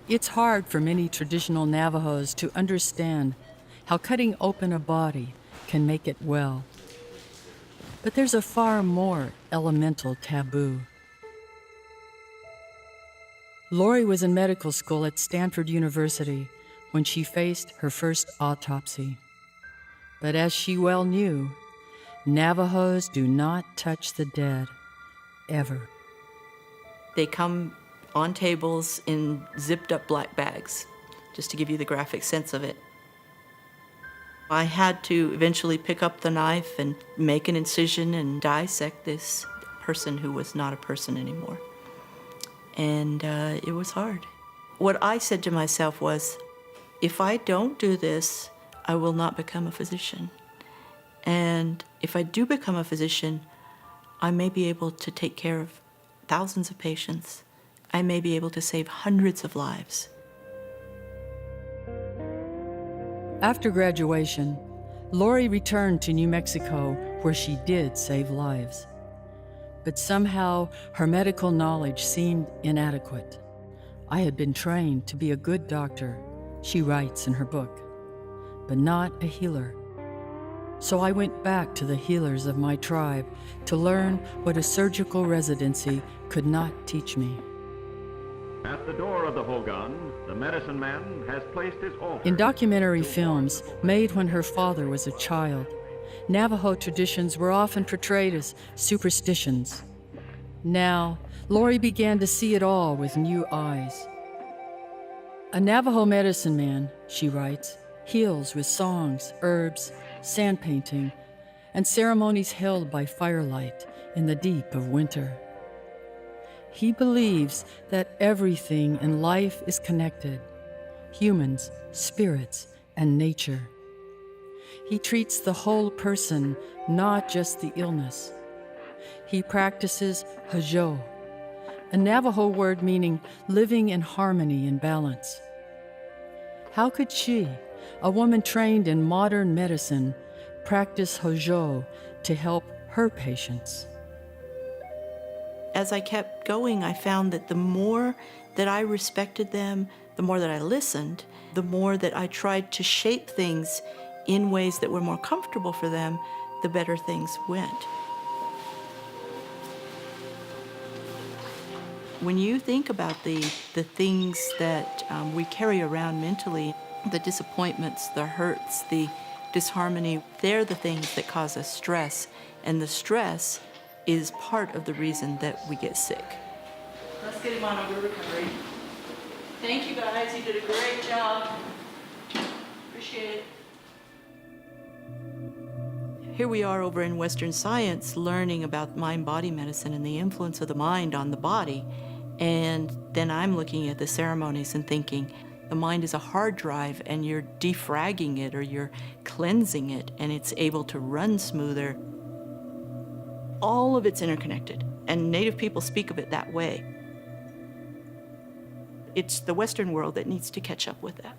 It's hard for many traditional Navajos to understand how cutting open a body can make it well. But there's a far more elemental taboo. Lori was in medical school at Stanford University when she faced her first autopsy. But as she well knew, Navajos do not touch the dead, ever. They come on tables in zipped up black bags, just to give you the graphic sense of it. I had to eventually pick up the knife and make an incision and dissect this person who was not a person anymore. And it was hard. What I said to myself was, if I don't do this, I will not become a physician. And if I do become a physician, I may be able to take care of thousands of patients. I may be able to save hundreds of lives. After graduation, Lori returned to New Mexico, where she did save lives. But somehow, her medical knowledge seemed inadequate. I had been trained to be a good doctor, she writes in her book, but not a healer. So I went back to the healers of my tribe to learn what a surgical residency could not teach me. At the door of the Hogan, the medicine man has placed his altar. In documentary films made when her father was a child, Navajo traditions were often portrayed as superstitions. Now, Lori began to see it all with new eyes. A Navajo medicine man, she writes, heals with songs, herbs, sand painting, and ceremonies held by firelight in the deep of winter. He believes that everything in life is connected, humans, spirits, and nature. He treats the whole person, not just the illness. He practices Hajo, a Navajo word meaning living in harmony and balance. How could she, a woman trained in modern medicine, practice Hajo to help her patients? As I kept going, I found that the more that I respected them, the more that I listened, the more that I tried to shape things in ways that were more comfortable for them, the better things went. When you think about the things that we carry around mentally, the disappointments, the hurts, the disharmony, they're the things that cause us stress, and the stress is part of the reason that we get sick. Let's get him on over recovery. Thank you guys, you did a great job. Appreciate it. Here we are over in Western science learning about mind-body medicine and the influence of the mind on the body. And then I'm looking at the ceremonies and thinking, the mind is a hard drive and you're defragging it or you're cleansing it and it's able to run smoother. All of it's interconnected, and Native people speak of it that way. It's the Western world that needs to catch up with that.